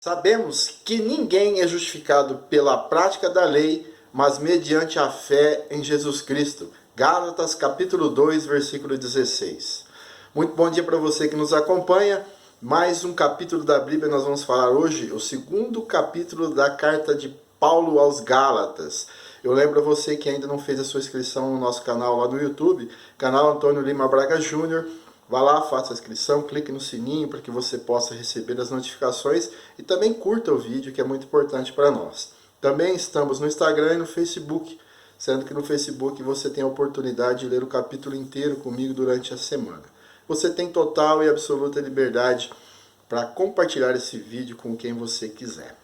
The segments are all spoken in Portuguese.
Sabemos que ninguém é justificado pela prática da lei, mas mediante a fé em Jesus Cristo. Gálatas capítulo 2, versículo 16. Muito bom dia para você que nos acompanha. Mais um capítulo da Bíblia nós vamos falar hoje, o segundo capítulo da carta de Paulo aos Gálatas. Eu lembro a você que ainda não fez a sua inscrição no nosso canal lá no YouTube, canal Antônio Lima Braga Júnior. Vá lá, faça a inscrição, clique no sininho para que você possa receber as notificações e também curta o vídeo, que é muito importante para nós. Também estamos no Instagram e no Facebook, sendo que no Facebook você tem a oportunidade de ler o capítulo inteiro comigo durante a semana. Você tem total e absoluta liberdade para compartilhar esse vídeo com quem você quiser.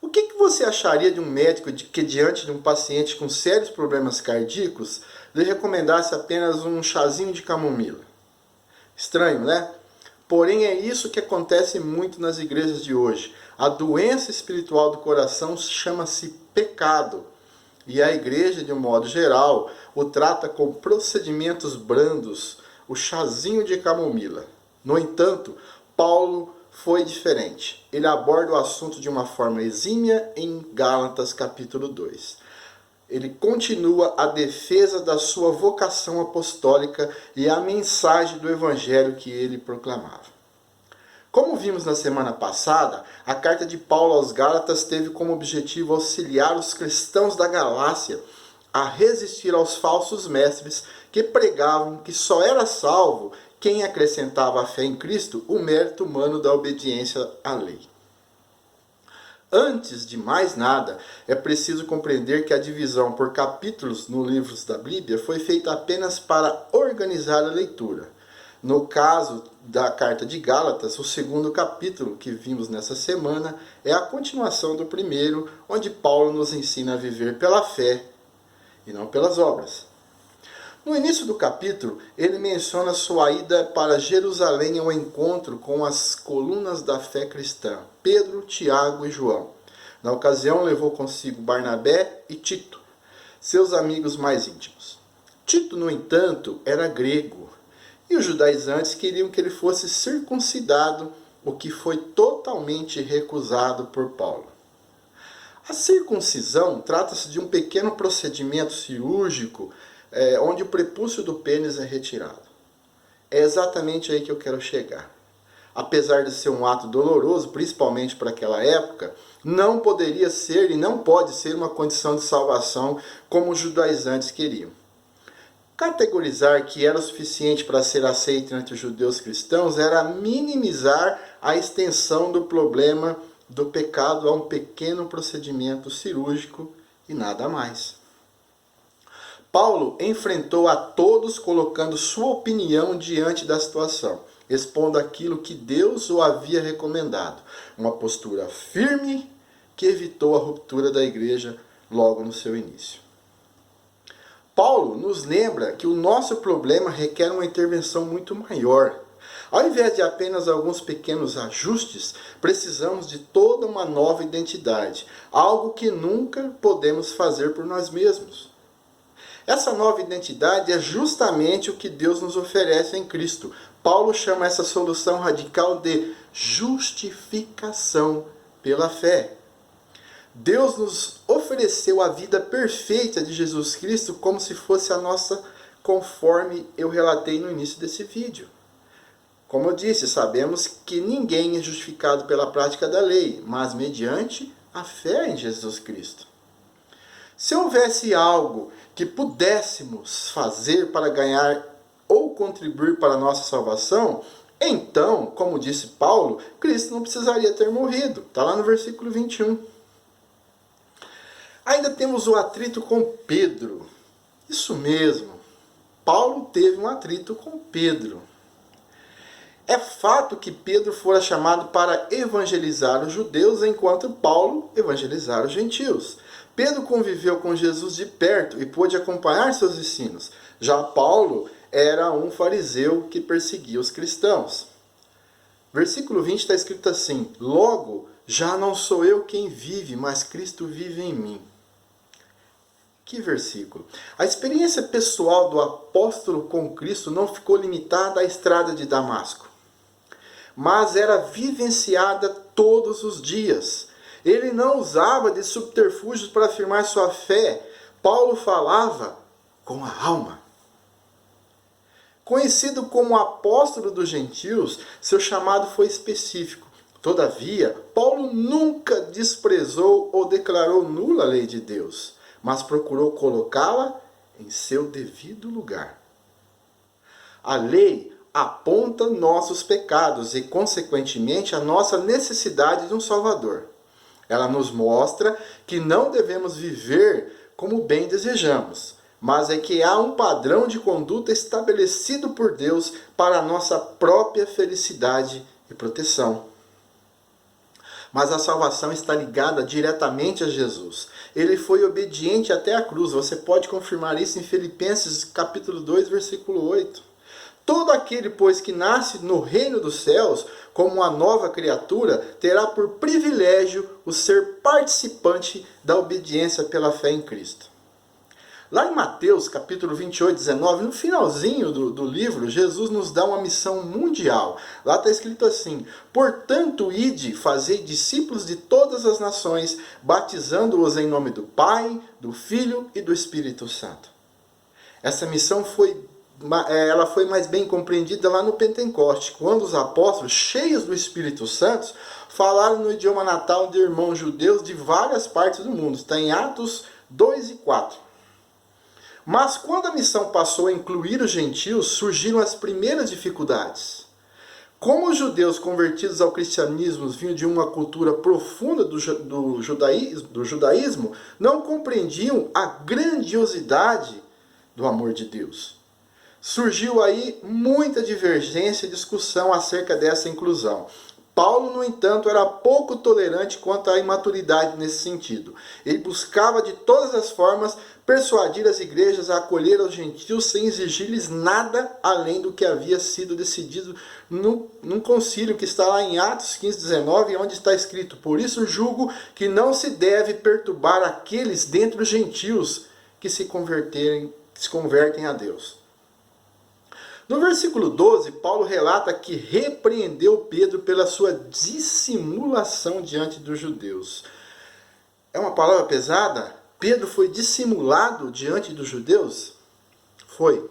O que você acharia de um médico que, diante de um paciente com sérios problemas cardíacos, lhe recomendasse apenas um chazinho de camomila? Estranho, né? Porém, é isso que acontece muito nas igrejas de hoje. A doença espiritual do coração chama-se pecado. E a igreja, de um modo geral, o trata com procedimentos brandos, o chazinho de camomila. No entanto, Paulo foi diferente. Ele aborda o assunto de uma forma exímia em Gálatas capítulo 2. Ele continua a defesa da sua vocação apostólica e a mensagem do evangelho que ele proclamava. Como vimos na semana passada, a carta de Paulo aos Gálatas teve como objetivo auxiliar os cristãos da Galácia a resistir aos falsos mestres que pregavam que só era salvo quem acrescentava à fé em Cristo o mérito humano da obediência à lei. Antes de mais nada, é preciso compreender que a divisão por capítulos nos livros da Bíblia foi feita apenas para organizar a leitura. No caso da carta de Gálatas, o segundo capítulo que vimos nessa semana é a continuação do primeiro, onde Paulo nos ensina a viver pela fé e não pelas obras. No início do capítulo, ele menciona sua ida para Jerusalém ao encontro com as colunas da fé cristã, Pedro, Tiago e João. Na ocasião, levou consigo Barnabé e Tito, seus amigos mais íntimos. Tito, no entanto, era grego, e os judaizantes queriam que ele fosse circuncidado, o que foi totalmente recusado por Paulo. A circuncisão trata-se de um pequeno procedimento cirúrgico onde o prepúcio do pênis é retirado. É exatamente aí que eu quero chegar. Apesar de ser um ato doloroso, principalmente para aquela época, não poderia ser e não pode ser uma condição de salvação como os judaizantes queriam. Categorizar que era o suficiente para ser aceito entre os judeus cristãos era minimizar a extensão do problema do pecado a um pequeno procedimento cirúrgico e nada mais. Paulo enfrentou a todos colocando sua opinião diante da situação, expondo aquilo que Deus o havia recomendado. Uma postura firme que evitou a ruptura da igreja logo no seu início. Paulo nos lembra que o nosso problema requer uma intervenção muito maior. Ao invés de apenas alguns pequenos ajustes, precisamos de toda uma nova identidade, algo que nunca podemos fazer por nós mesmos. Essa nova identidade é justamente o que Deus nos oferece em Cristo. Paulo chama essa solução radical de justificação pela fé. Deus nos ofereceu a vida perfeita de Jesus Cristo como se fosse a nossa, conforme eu relatei no início desse vídeo. Como eu disse, sabemos que ninguém é justificado pela prática da lei, mas mediante a fé em Jesus Cristo. Se houvesse algo que pudéssemos fazer para ganhar ou contribuir para a nossa salvação, então, como disse Paulo, Cristo não precisaria ter morrido. Está lá no versículo 21. Ainda temos o atrito com Pedro. Isso mesmo, Paulo teve um atrito com Pedro. É fato que Pedro fora chamado para evangelizar os judeus, enquanto Paulo evangelizar os gentios. Pedro conviveu com Jesus de perto e pôde acompanhar seus ensinos. Já Paulo era um fariseu que perseguia os cristãos. Versículo 20 está escrito assim: logo, já não sou eu quem vive, mas Cristo vive em mim. Que versículo! A experiência pessoal do apóstolo com Cristo não ficou limitada à estrada de Damasco, mas era vivenciada todos os dias. Ele não usava de subterfúgios para afirmar sua fé. Paulo falava com a alma. Conhecido como apóstolo dos gentios, seu chamado foi específico. Todavia, Paulo nunca desprezou ou declarou nula a lei de Deus, mas procurou colocá-la em seu devido lugar. A lei aponta nossos pecados e, consequentemente, a nossa necessidade de um Salvador. Ela nos mostra que não devemos viver como bem desejamos, mas é que há um padrão de conduta estabelecido por Deus para a nossa própria felicidade e proteção. Mas a salvação está ligada diretamente a Jesus. Ele foi obediente até a cruz. Você pode confirmar isso em Filipenses capítulo 2, versículo 8. Todo aquele, pois, que nasce no reino dos céus, como uma nova criatura, terá por privilégio o ser participante da obediência pela fé em Cristo. Lá em Mateus, capítulo 28, 19, no finalzinho do livro, Jesus nos dá uma missão mundial. Lá está escrito assim: portanto, ide, fazei discípulos de todas as nações, batizando-os em nome do Pai, do Filho e do Espírito Santo. Essa missão foi mais bem compreendida lá no Pentecoste, quando os apóstolos, cheios do Espírito Santo, falaram no idioma natal de irmãos judeus de várias partes do mundo. Está em Atos 2 e 4. Mas quando a missão passou a incluir os gentios, surgiram as primeiras dificuldades. Como os judeus convertidos ao cristianismo vinham de uma cultura profunda do judaísmo, não compreendiam a grandiosidade do amor de Deus. Surgiu aí muita divergência e discussão acerca dessa inclusão. Paulo, no entanto, era pouco tolerante quanto à imaturidade nesse sentido. Ele buscava de todas as formas persuadir as igrejas a acolher os gentios sem exigir-lhes nada além do que havia sido decidido num concílio que está lá em Atos 15, 19, onde está escrito: por isso julgo que não se deve perturbar aqueles dentre os gentios que se convertem a Deus. No versículo 12, Paulo relata que repreendeu Pedro pela sua dissimulação diante dos judeus. É uma palavra pesada? Pedro foi dissimulado diante dos judeus? Foi.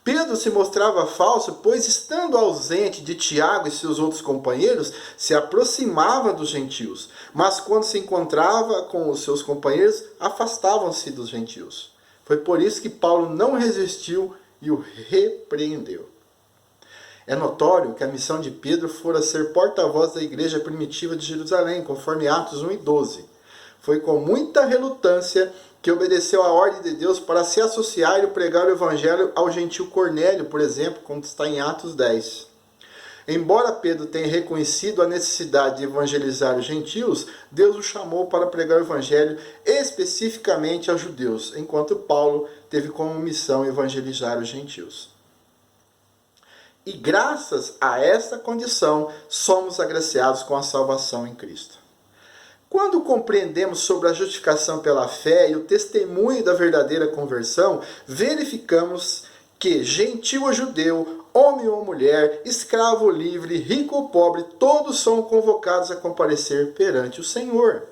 Pedro se mostrava falso, pois estando ausente de Tiago e seus outros companheiros, se aproximava dos gentios. Mas quando se encontrava com os seus companheiros, afastavam-se dos gentios. Foi por isso que Paulo não resistiu e o repreendeu. É notório que a missão de Pedro fora ser porta-voz da igreja primitiva de Jerusalém, conforme Atos 1 e 12. Foi com muita relutância que obedeceu à ordem de Deus para se associar e pregar o evangelho ao gentil Cornélio, por exemplo, como está em Atos 10. Embora Pedro tenha reconhecido a necessidade de evangelizar os gentios, Deus o chamou para pregar o evangelho especificamente aos judeus, enquanto Paulo teve como missão evangelizar os gentios. E graças a essa condição, somos agraciados com a salvação em Cristo. Quando compreendemos sobre a justificação pela fé e o testemunho da verdadeira conversão, verificamos que gentil ou judeu, homem ou mulher, escravo ou livre, rico ou pobre, todos são convocados a comparecer perante o Senhor.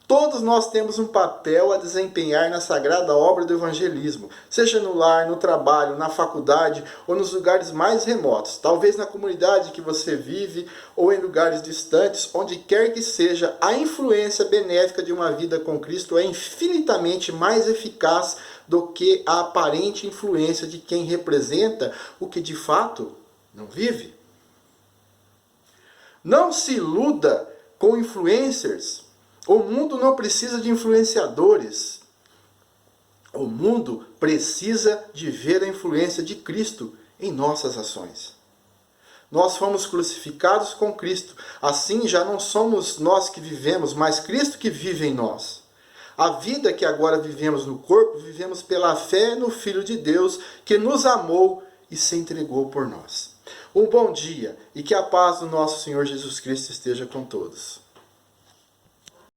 Todos nós temos um papel a desempenhar na sagrada obra do evangelismo, seja no lar, no trabalho, na faculdade ou nos lugares mais remotos, talvez na comunidade que você vive ou em lugares distantes, onde quer que seja, a influência benéfica de uma vida com Cristo é infinitamente mais eficaz do que a aparente influência de quem representa o que de fato não vive. Não se iluda com influencers. O mundo não precisa de influenciadores. O mundo precisa de ver a influência de Cristo em nossas ações. Nós fomos crucificados com Cristo. Assim já não somos nós que vivemos, mas Cristo que vive em nós. A vida que agora vivemos no corpo, vivemos pela fé no Filho de Deus, que nos amou e se entregou por nós. Um bom dia e que a paz do nosso Senhor Jesus Cristo esteja com todos.